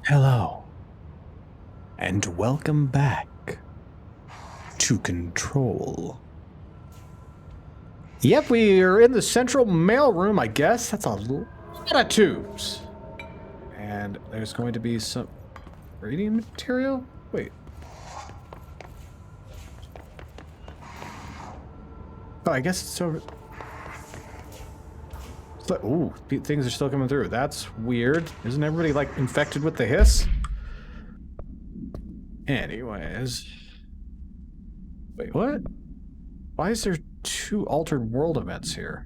Hello, and welcome back to Control. Yep, we are in the central mail room, I guess. That's a lot of tubes. And there's going to be some reading material? Wait. Oh, I guess it's over. It's like, ooh, things are still coming through. That's weird. Isn't everybody, like, infected with the hiss? Anyways. Wait, what? Why is there 2 altered world events here?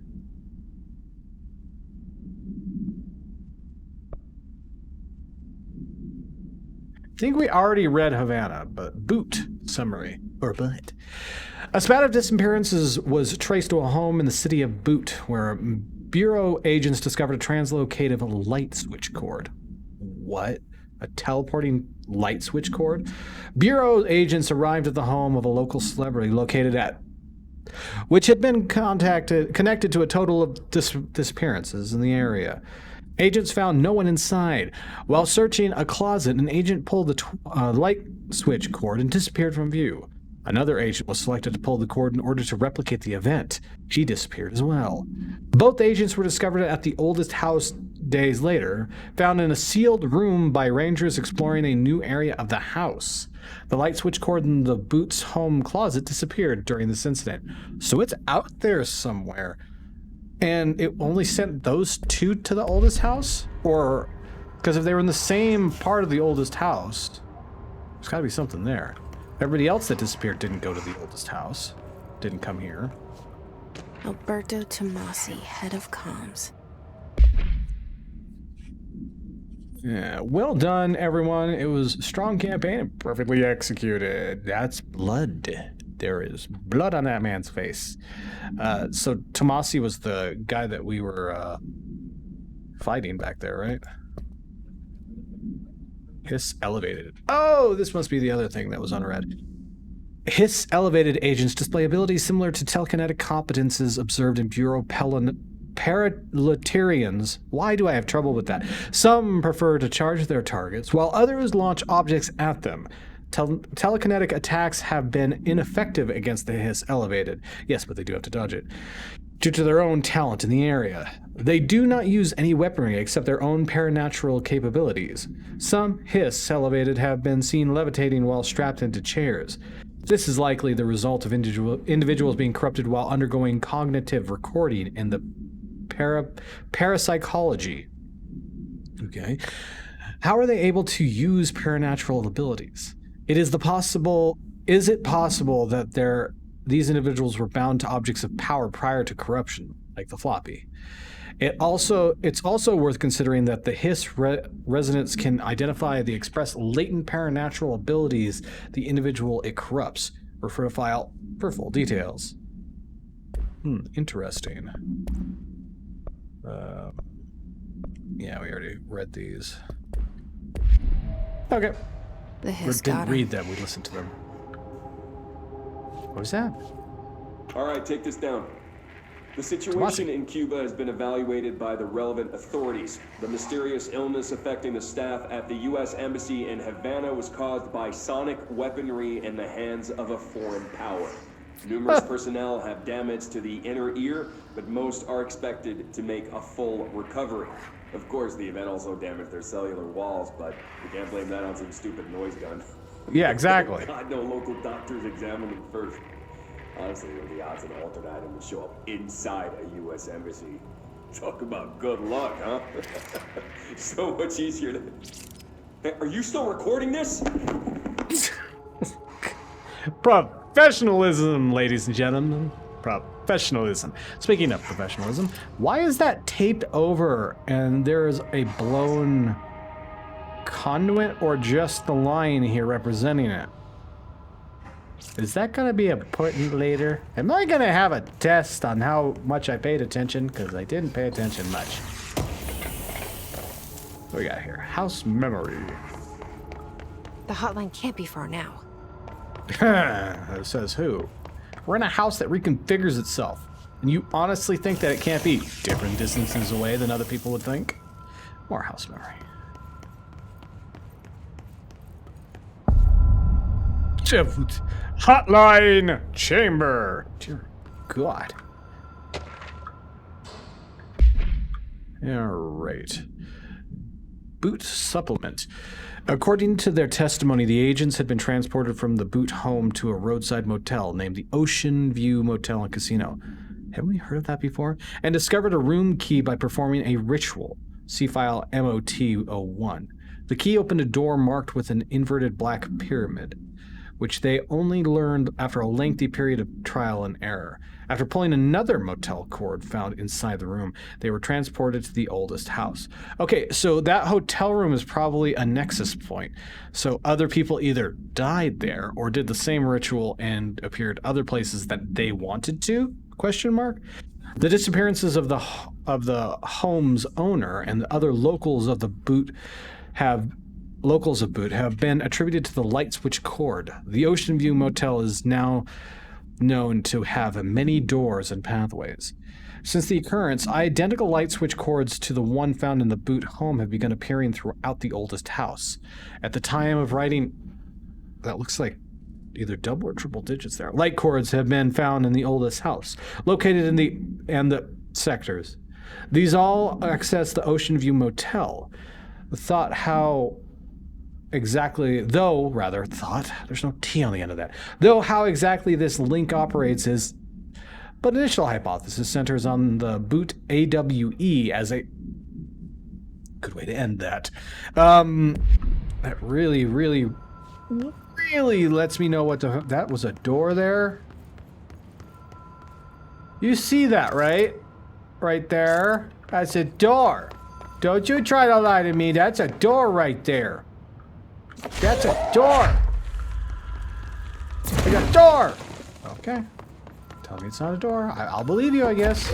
I think we already read Havana, but boot summary, or but. A spat of disappearances was traced to a home in the city of Boot, where Bureau agents discovered a translocative light switch cord. What? A teleporting light switch cord? Bureau agents arrived at the home of a local celebrity located at which had been connected to a total of disappearances in the area. Agents found no one inside. While searching a closet, an agent pulled the light switch cord and disappeared from view. Another agent was selected to pull the cord in order to replicate the event. She disappeared as well. Both agents were discovered at the oldest house days later, found in a sealed room by rangers exploring a new area of the house. The light switch cord in the Boots home closet disappeared during this incident. So it's out there somewhere. And it only sent those 2 to the oldest house? Or, because if they were in the same part of the oldest house, there's gotta be something there. Everybody else that disappeared didn't go to the oldest house. Didn't come here. Alberto Tomasi, head of comms. Yeah, well done, everyone. It was a strong campaign and perfectly executed. That's blood. There is blood on that man's face. So Tomasi was the guy that we were fighting back there, right? Hiss elevated. Oh, this must be the other thing that was unread. Hiss elevated agents display abilities similar to telekinetic competences observed in Bureau Paratarians. Why do I have trouble with that? Some prefer to charge their targets, while others launch objects at them. Telekinetic attacks have been ineffective against the Hiss elevated. Yes, but they do have to dodge it. Due to their own talent in the area. They do not use any weaponry except their own paranatural capabilities. Some Hiss elevated have been seen levitating while strapped into chairs. This is likely the result of individuals being corrupted while undergoing cognitive recording in the parapsychology. Okay. How are they able to use paranatural abilities? Is it possible that these individuals were bound to objects of power prior to corruption, like the floppy? It's also worth considering that the Hiss resonance can identify the express latent paranatural abilities the individual it corrupts. Refer to file for full details. Interesting. Yeah, we already read these. Okay. The Hiss Didn't read them, we listened to them. What was that? All right, take this down. The situation in Cuba has been evaluated by the relevant authorities. The mysterious illness affecting the staff at the U.S. Embassy in Havana was caused by sonic weaponry in the hands of a foreign power. Numerous personnel have damage to the inner ear, but most are expected to make a full recovery. Of course, the event also damaged their cellular walls, but we can't blame that on some stupid noise gun. Yeah, exactly. God, no local doctors examined them first. Honestly, the odds of an altered item to show up inside a U.S. embassy. Talk about good luck, huh? So much easier to... Hey, are you still recording this? Professionalism, ladies and gentlemen. Professionalism. Speaking of professionalism, why is that taped over and there's a blown conduit or just the line here representing it? Is that going to be important later? Am I going to have a test on how much I paid attention? Because I didn't pay attention much. What do we got here? House memory. The hotline can't be far now. Says who? We're in a house that reconfigures itself. And you honestly think that it can't be different distances away than other people would think? More house memory. Hotline chamber. Dear God. All right. Boot supplement. According to their testimony, the agents had been transported from the Boot home to a roadside motel named the Ocean View Motel and Casino. Haven't we heard of that before? And discovered a room key by performing a ritual. See file MOT-01. The key opened a door marked with an inverted black pyramid, which they only learned after a lengthy period of trial and error. After pulling another motel cord found inside the room, they were transported to the oldest house. Okay, so that hotel room is probably a nexus point. So other people either died there or did the same ritual and appeared other places that they wanted to? Question mark. The disappearances of the home's owner and the other locals of Boot have been attributed to the light switch cord. The Ocean View Motel is now known to have many doors and pathways. Since the occurrence, identical light switch cords to the one found in the Boot home have begun appearing throughout the oldest house. At the time of writing, that looks like either double or triple digits there. Light cords have been found in the oldest house, located in the sectors. These all access the Ocean View Motel. There's no T on the end of that. Though how exactly this link operates is, but initial hypothesis centers on the Boot AWE as a good way to end that. That really lets me know that was a door there. You see that, right? Right there. That's a door. Don't you try to lie to me. That's a door right there. That's a door. It's a door. Okay. Tell me it's not a door. I'll believe you, I guess.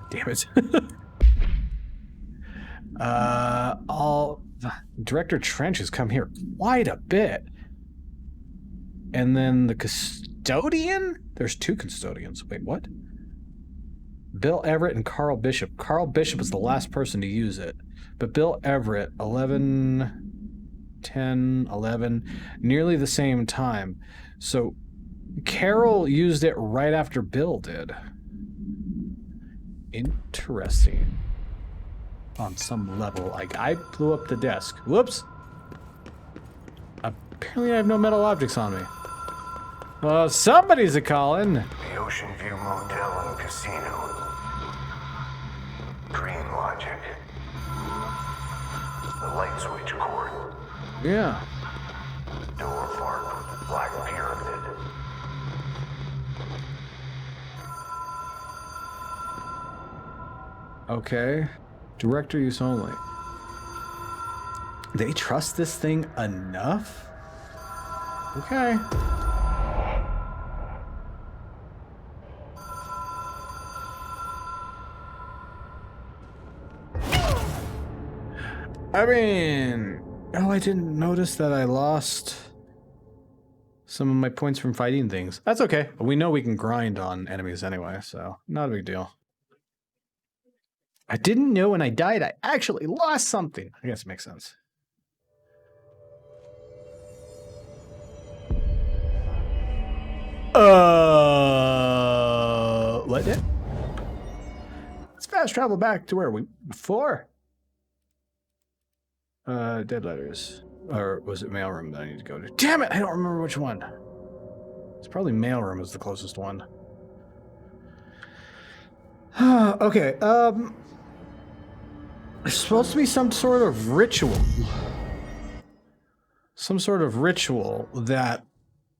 Damn it. Director Trench has come here quite a bit. And then the custodian? There's two custodians. Wait, what? Bill Everett and Carl Bishop. Carl Bishop is the last person to use it. But Bill Everett, 10, 11, nearly the same time. So Carol used it right after Bill did. Interesting. On some level. Like, I blew up the desk. Whoops. Apparently I have no metal objects on me. Well, somebody's a-calling. The Ocean View Motel and Casino. Green logic. The light switch cord. Yeah. Door marked with the black pyramid. Okay. Director use only. They trust this thing enough? Okay. I mean, I didn't notice that I lost some of my points from fighting things. That's okay. We know we can grind on enemies anyway, so not a big deal. I didn't know when I died I actually lost something. I guess it makes sense. What? Let's fast travel back to where we before. Dead letters. Or was it mailroom that I need to go to? Damn it! I don't remember which one. It's probably mailroom is the closest one. Okay, there's supposed to be some sort of ritual. Some sort of ritual that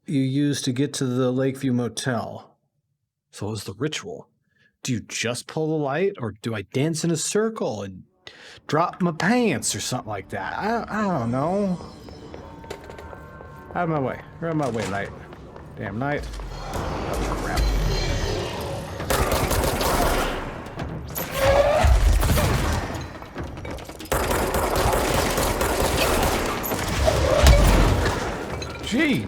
you use to get to the Lakeview Motel. So what was the ritual? Do you just pull the light, or do I dance in a circle and drop my pants or something like that? I don't know. Out of my way. You're out of my way, Light. Damn, Light. Oh, crap. Gee.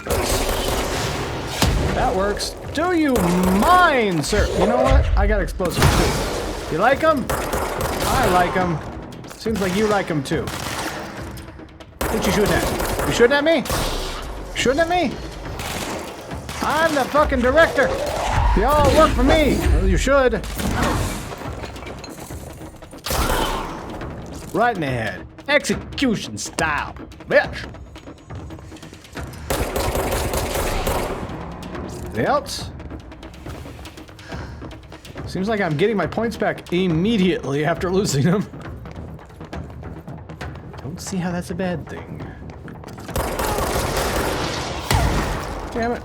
That works. Do you mind, sir? You know what? I got explosives too. You like them? I like them. Seems like you like them too. What you shooting at? You shooting at me? Shooting at me? I'm the fucking director. Y'all work for me. Well, you should. Right in the head. Execution style, bitch. Anything else? Seems like I'm getting my points back immediately after losing them. Don't see how that's a bad thing. Damn it.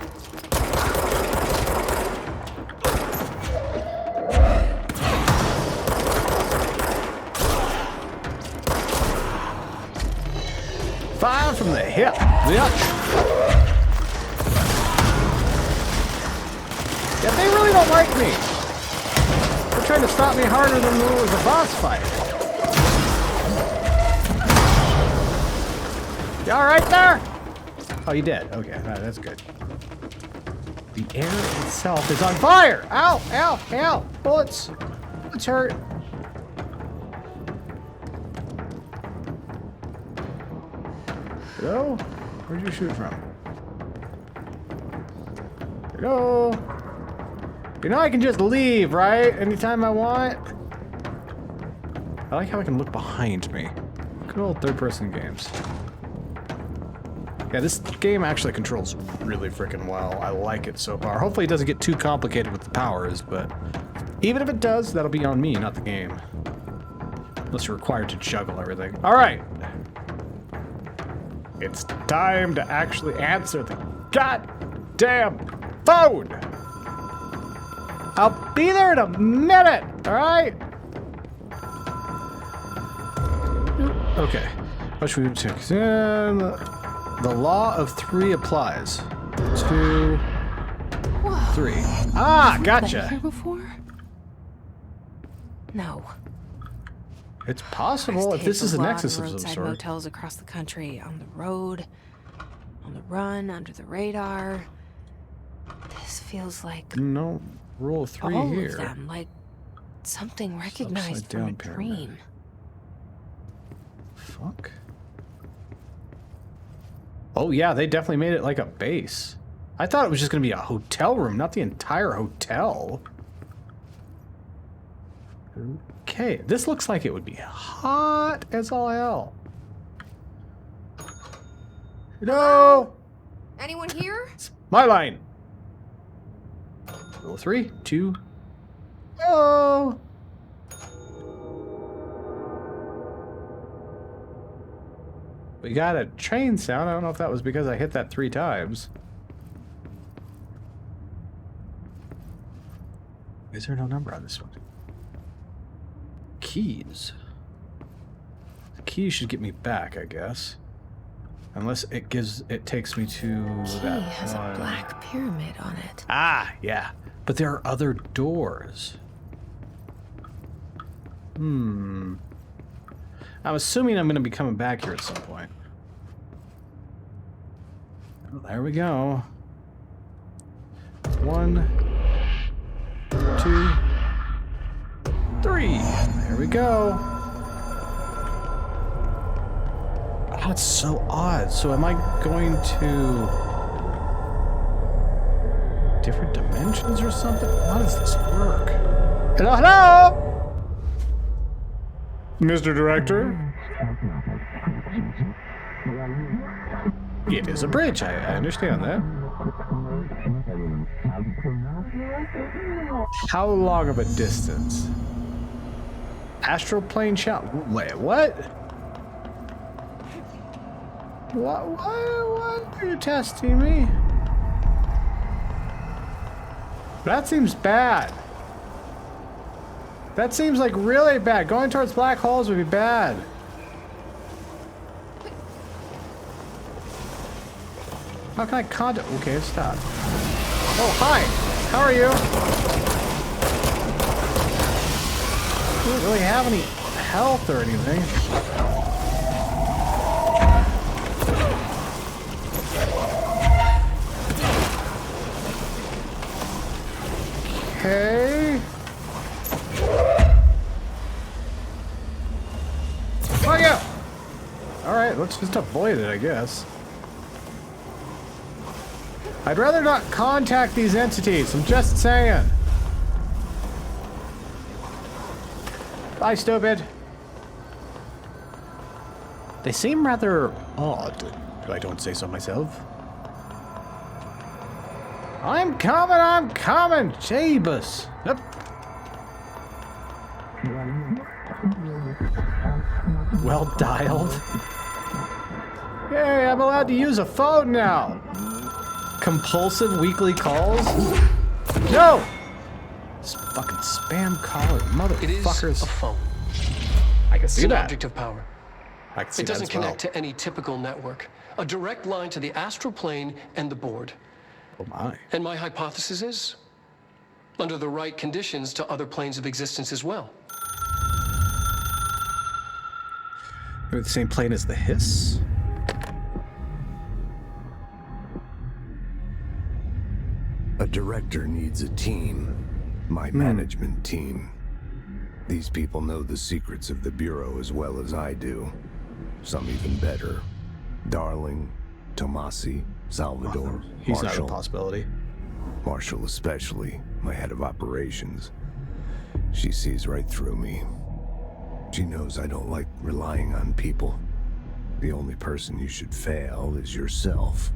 Fire from the hip, bitch. Yeah, they really don't like me. They're trying to stop me harder than there was a boss fight. You alright there? Oh, you dead. Okay, all right, that's good. The air itself is on fire! Ow! Ow! Ow! Bullets! Bullets hurt. Hello? Where'd you shoot from? Hello? You know I can just leave, right? Anytime I want? I like how I can look behind me. Good old third-person games. Yeah, this game actually controls really freaking well. I like it so far. Hopefully it doesn't get too complicated with the powers, but even if it does, that'll be on me, not the game. Unless you're required to juggle everything. All right. It's time to actually answer the goddamn phone. I'll be there in a minute, all right? Okay. What should we check? The law of three applies. 2, 3. Ah, gotcha. Been here before? No. It's possible if this is a nexus of some roadside sort. motels across the country, on the road, on the run, under the radar. This feels like No, rule of 3 all here. of them, like something recognized from a Upside-down pyramid. dream. Fuck. Oh yeah, they definitely made it like a base. I thought it was just gonna be a hotel room, not the entire hotel. Okay, this looks like it would be hot as all hell. No! Anyone here? My line. Rule 3, 2. Oh! We got a train sound. I don't know if that was because I hit that 3 times. Is there no number on this one? Keys. The keys should get me back, I guess. Unless it takes me to Key that has one. a black pyramid on it. Ah, yeah. But there are other doors. I'm assuming I'm going to be coming back here at some point. Oh, there we go. 1, 2, 3. There we go. Oh, it's so odd. So am I going to different dimensions or something? How does this work? Hello, hello! Mr. Director? It is a bridge, I understand that. How long of a distance? Astral plane shot. Wait, what? What are you testing me? That seems bad. That seems like really bad. Going towards black holes would be bad. How can I contact? Okay, stop. Oh, hi. How are you? I don't really have any health or anything. Okay. Fuck you! Alright, Let's just avoid it, I guess. I'd rather not contact these entities. I'm just saying. Bye, stupid. They seem rather odd, if I don't say so myself. I'm coming! Jeebus! Yep. Well dialed. Hey, I'm allowed to use a phone now. Compulsive weekly calls? No! This fucking spam caller, motherfuckers. It is a phone. I can see It's an that. object of power. I can see It that doesn't as well. connect to any typical network. A direct line to the astral plane and the board. Oh my. And my hypothesis is, under the right conditions, to other planes of existence as well. Are we the same plane as the hiss? A director needs a team. My management team. These people know the secrets of the Bureau as well as I do. Some even better. Darling, Tomasi, Salvador, He's not a Marshall. possibility. Marshall especially, my head of operations. She sees right through me. She knows I don't like relying on people. The only person you should fail is yourself.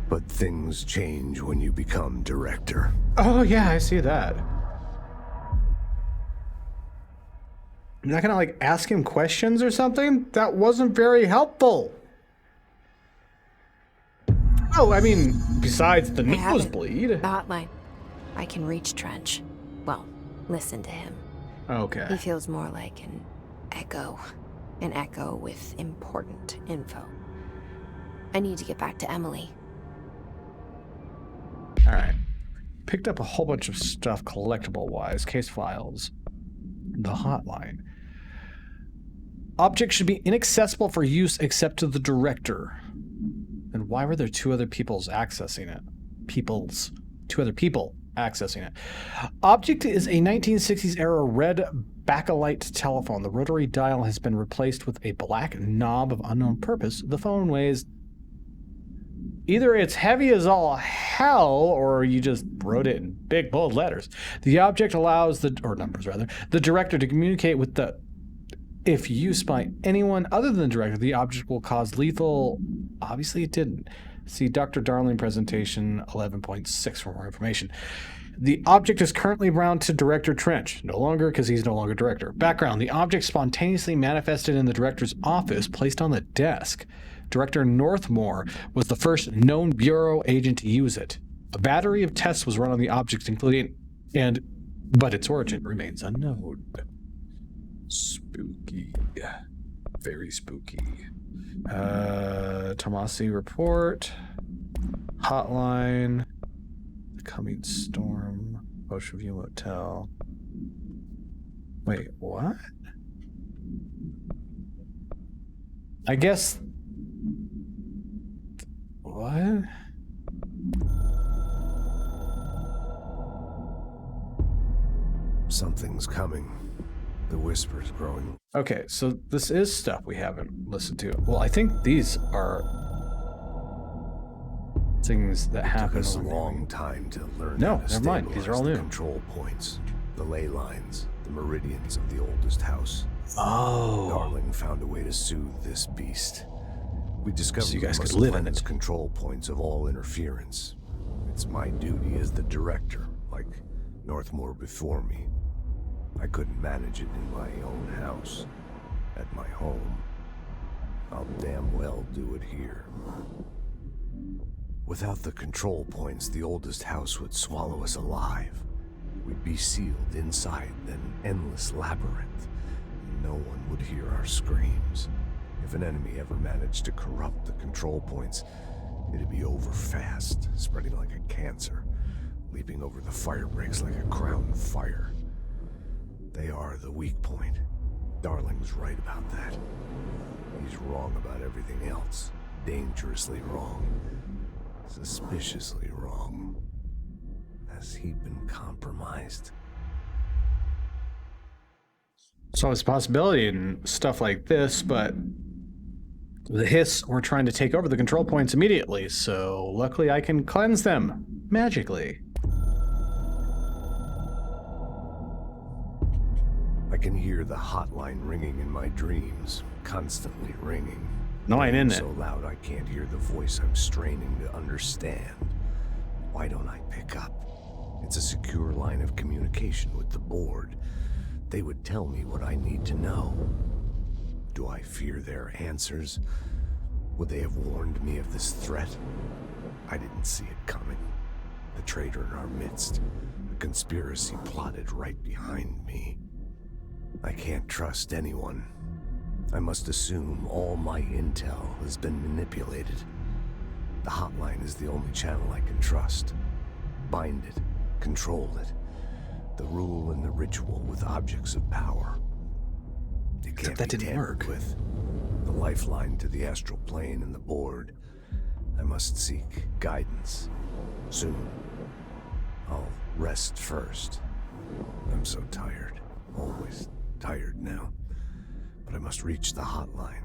But things change when you become director. Oh yeah, I see that. You're not gonna like ask him questions or something? That wasn't very helpful. Oh, I mean, besides the I have it. nosebleed. The hotline. I can reach Trench. Well, listen to him. He Okay. feels more like an echo. An echo with important info. I need to get back to Emily. Alright. Picked up a whole bunch of stuff collectible-wise. Case files. The hotline. Object should be inaccessible for use except to the director. Then why were there two other peoples accessing it? Two other people accessing it. Object is a 1960s era red bakelite telephone. The rotary dial has been replaced with a black knob of unknown purpose. The phone weighs... Either it's heavy as all hell, or you just wrote it in big bold letters. The object allows the director to communicate with the... If used by anyone other than the director, the object will cause lethal... Obviously it didn't. See Dr. Darling presentation 11.6 for more information. The object is currently bound to Director Trench. No longer, because he's no longer director. Background. The object spontaneously manifested in the director's office, placed on the desk. Director Northmore was the first known Bureau agent to use it. A battery of tests was run on the object, but its origin remains unknown. Spooky. Very spooky. Tomasi report. Hotline. The coming storm. Ocean View Motel. Wait, what? I guess... What? Something's coming. The whisper's growing. Okay, so this is stuff we haven't listened to. Well, I think these are things that It took happen. us a over- long time to learn No, how to never mind. These are all stabilize new. the control points, the ley lines, the meridians of the oldest house. Oh. Darling found a way to soothe this beast. We discovered So you guys we could must live in cleanse it. control points of all interference. It's my duty as the director, like Northmore before me. I couldn't manage it in my own house, at my home. I'll damn well do it here. Without the control points, the oldest house would swallow us alive. We'd be sealed inside an endless labyrinth. No one would hear our screams. If an enemy ever managed to corrupt the control points, it'd be over fast, spreading like a cancer, leaping over the fire breaks like a crown of fire. They are the weak point. Darling's right about that. He's wrong about everything else. Dangerously wrong. Suspiciously wrong. Has he been compromised? So it's a possibility in stuff like this, but The hiss were trying to take over the control points immediately, so luckily I can cleanse them magically. I can hear the hotline ringing in my dreams, constantly ringing. No, I ain't in it. So loud I can't hear the voice I'm straining to understand. Why don't I pick up? It's a secure line of communication with the board. They would tell me what I need to know. Do I fear their answers? Would they have warned me of this threat? I didn't see it coming. The traitor in our midst, a conspiracy plotted right behind me. I can't trust anyone. I must assume all my intel has been manipulated. The hotline is the only channel I can trust. Bind it, control it. The rule and the ritual with objects of power. It can't that be didn't tampered work. with. The lifeline to the astral plane and the board. I must seek guidance. Soon. I'll rest first. I'm so tired. Always tired now. But I must reach the hotline.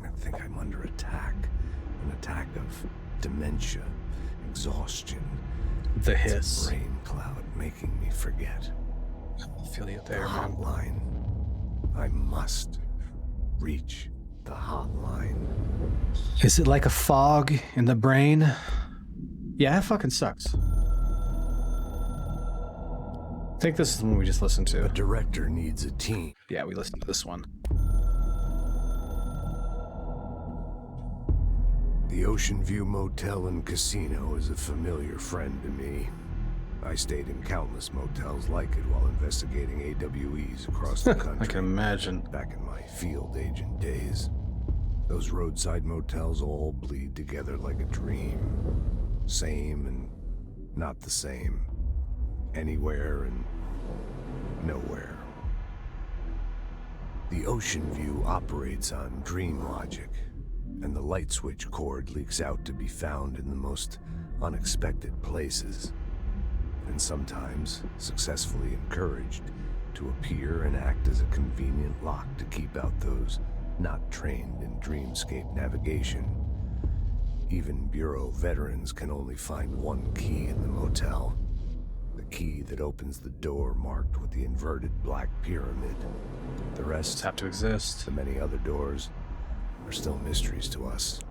I think I'm under attack. An attack of dementia, exhaustion. The It's hiss. a brain cloud making me forget. I feel you The there, man. hotline. I must reach the hotline. Is it like a fog in the brain? Yeah, it fucking sucks. I think this is the one we just listened The to. director needs a team. Yeah, we listened to this one. The Ocean View Motel and Casino is a familiar friend to me. I stayed in countless motels like it while investigating AWEs across the country. I can imagine. Back in my field agent days. Those roadside motels all bleed together like a dream. Same and not the same. Anywhere and nowhere. The Ocean View operates on dream logic, and the light switch cord leaks out to be found in the most unexpected places, and sometimes successfully encouraged to appear and act as a convenient lock to keep out those not trained in dreamscape navigation. Even Bureau veterans can only find one key in the motel. The key that opens the door marked with the inverted black pyramid. The rest, Just have to exist. the many other doors, are still mysteries to us.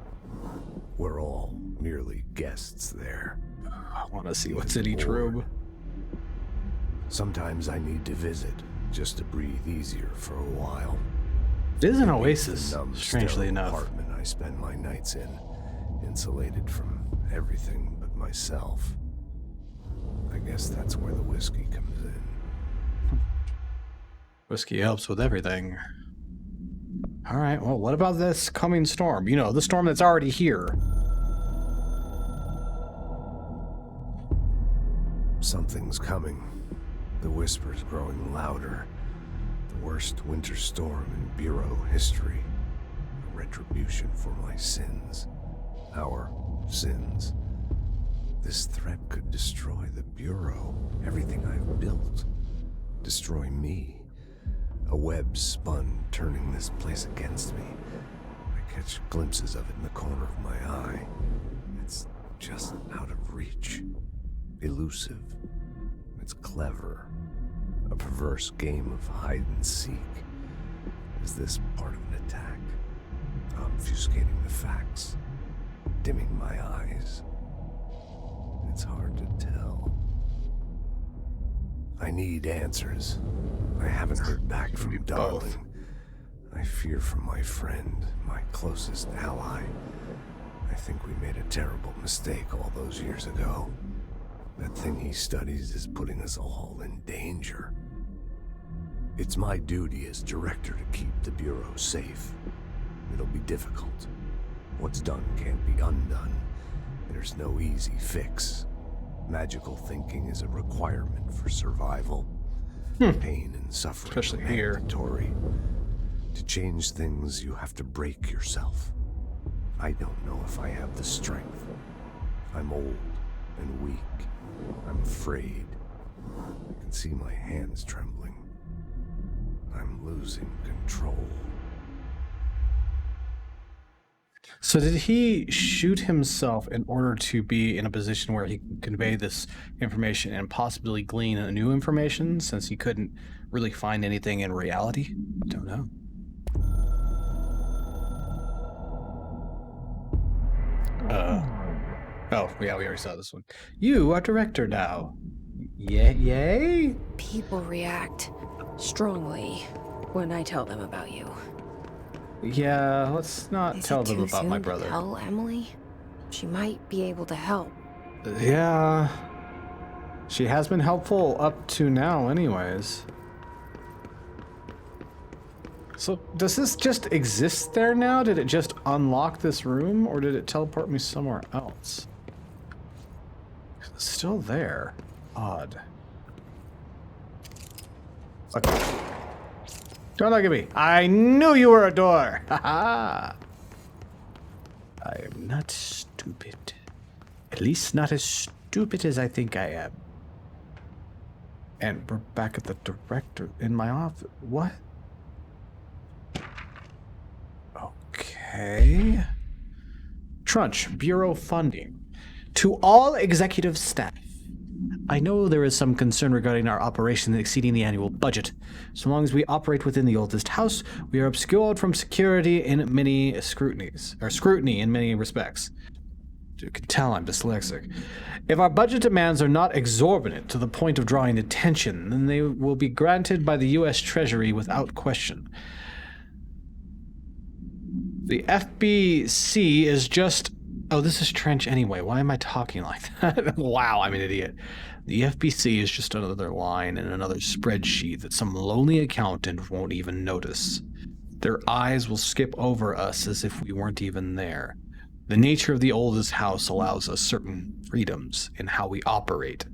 We're all merely guests there. I want to see what's in each room. Sometimes I need to visit, just to breathe easier for a while. It is an The oasis, numb, strangely sterile enough. apartment I spend my nights in, insulated from everything but myself. I guess that's where the whiskey comes in. Whiskey helps with everything. All right, well, what about this coming storm? You know, the storm that's already here. Something's coming. The whispers growing louder. The worst winter storm in Bureau history. A retribution for my sins. Our sins. This threat could destroy the Bureau. Everything I've built. Destroy me. A web spun, turning this place against me. I catch glimpses of it in the corner of my eye. It's just out of reach. Elusive. It's clever. A perverse game of hide and seek. Is this part of an attack? Obfuscating the facts. Dimming my eyes. It's hard to tell. I need answers. I haven't heard back from both. Darling. I fear for my friend, my closest ally. I think we made a terrible mistake all those years ago. That thing he studies is putting us all in danger. It's my duty as director to keep the Bureau safe. It'll be difficult. What's done can't be undone. There's no easy fix. Magical thinking is a requirement for survival. Pain and suffering Especially are here. mandatory. To change things, you have to break yourself. I don't know if I have the strength. I'm old and weak. I'm afraid. I can see my hands trembling. I'm losing control. So did he shoot himself in order to be in a position where he can convey this information and possibly glean new information, since he couldn't really find anything in reality? Don't know. Oh, yeah, we already saw this one. You are director now. Yay? People react strongly when I tell them about you. Yeah, let's not Is tell it them too about soon my to brother. tell Emily? She might be able to help. Yeah. She has been helpful up to now anyways. So, does this just exist there now? Did it just unlock this room, or did it teleport me somewhere else? It's still there. Odd. Okay. Don't look at me. I knew you were a door. Haha. I am not stupid. At least not as stupid as I think I am. And we're back at the director in my office. What? Okay. Trunch, Bureau funding. To all executive staff, I know there is some concern regarding our operation exceeding the annual budget. So long as we operate within the oldest house, we are obscured from security in many scrutiny in many respects. You can tell I'm dyslexic. If our budget demands are not exorbitant to the point of drawing attention, then they will be granted by the U.S. Treasury without question. The FBC is just... Oh, this is Trench anyway. Why am I talking like that? Wow, I'm an idiot. The FBC is just another line in another spreadsheet that some lonely accountant won't even notice. Their eyes will skip over us as if we weren't even there. The nature of the oldest house allows us certain freedoms in how we operate.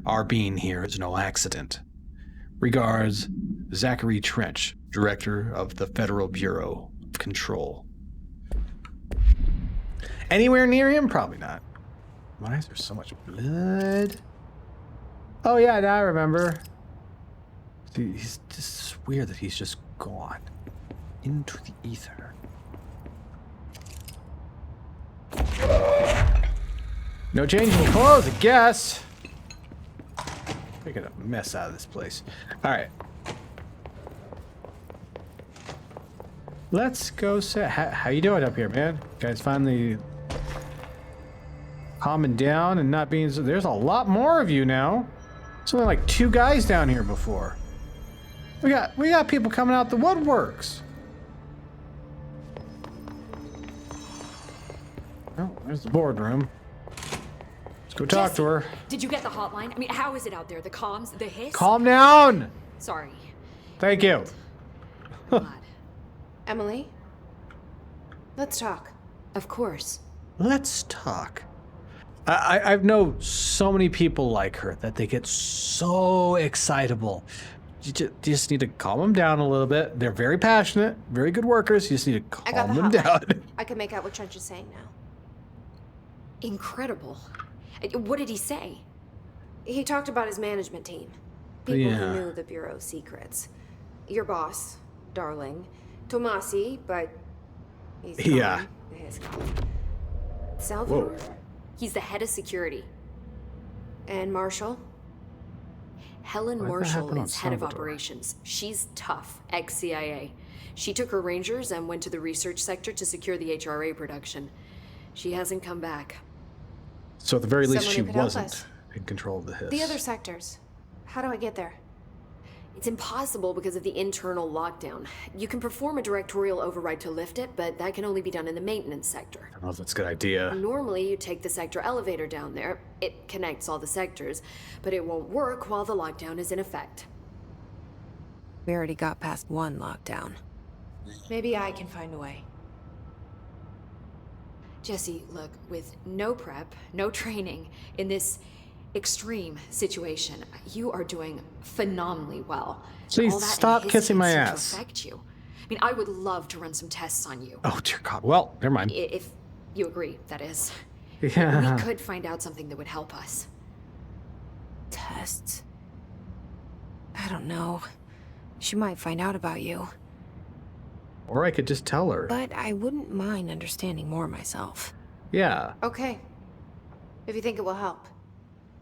Our being here is no accident. Regards, Zachary Trench, Director of the Federal Bureau of Control. Anywhere near him? Probably not. Why is there so much blood? Oh yeah, now I remember. Dude, he's just weird that he's just gone into the ether. No changing clothes, I guess. Making a mess out of this place. All right. Let's go say, how you doing up here, man? You guys finally calming down and not being, there's a lot more of you now. There's only like 2 guys down here before. We got people coming out the woodworks. Oh, there's the boardroom. Let's go talk to her. Did you get the hotline? I mean, how is it out there? The comms, the hiss? Calm down. Sorry. Thank you. God. Emily? Let's talk. Of course. Let's talk. I know so many people like her that they get so excitable. You just need to calm them down a little bit. They're very passionate, very good workers. You just need to calm them down. I can make out what Trench is saying now. Incredible. What did he say? He talked about his management team. People Yeah. who knew the Bureau's secrets. Your boss, Darling. Tomasi, but he's gone. Yeah. His gone. Salvador. He's the head of security. And Marshall. Helen Why'd that Marshall happen on is head of Salvador? operations. She's tough, ex-CIA. She took her Rangers and went to the research sector to secure the HRA production. She hasn't come back. So at the very least, Someone she who could help wasn't us. in control of the hiss. The other sectors. How do I get there? It's impossible because of the internal lockdown. You can perform a directorial override to lift it, but that can only be done in the maintenance sector. I don't know if that's a good idea. Normally, you take the sector elevator down there. It connects all the sectors, but it won't work while the lockdown is in effect. We already got past 1 lockdown. Maybe I can find a way. Jesse, look, with no prep, no training, in this extreme situation, you are doing phenomenally well. Please All that stop and his kissing my cancer to ass. affect you. I mean, I would love to run some tests on you. Oh dear God. Well, never mind. If you agree, that is. Yeah. We could find out something that would help us. Tests. I don't know. She might find out about you. Or I could just tell her. But I wouldn't mind understanding more myself. Yeah. Okay. If you think it will help.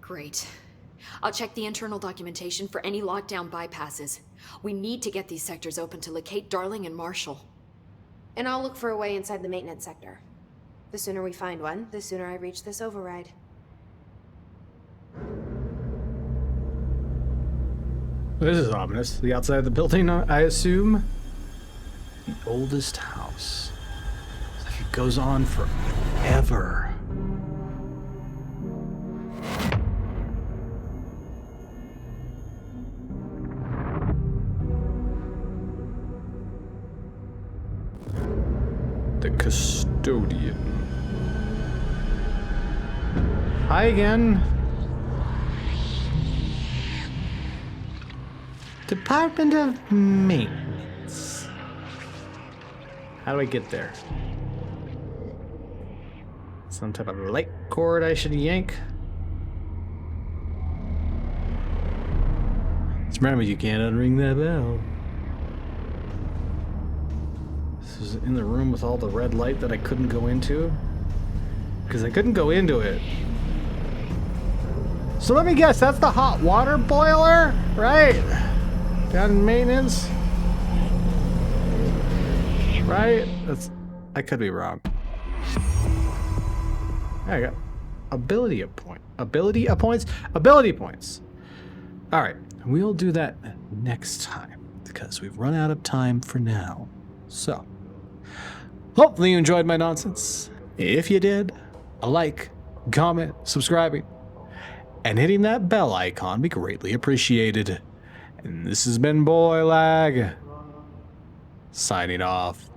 Great. I'll check the internal documentation for any lockdown bypasses. We need to get these sectors open to locate Darling and Marshall. And I'll look for a way inside the maintenance sector. The sooner we find one, the sooner I reach this override. This is ominous. The outside of the building, I assume. The oldest house. It's like it goes on forever. The custodian. Hi again. Department of Maintenance. How do I get there? Some type of light cord I should yank. Just remember, you can't unring that bell. This is in the room with all the red light that I couldn't go into. Because I couldn't go into it. So let me guess, that's the hot water boiler, right? Down in maintenance. Right? I could be wrong. I got ability points. All right, we'll do that next time because we've run out of time for now. So, hopefully you enjoyed my nonsense. If you did, a like, comment, subscribing, and hitting that bell icon be greatly appreciated. And this has been Boy Lag, signing off.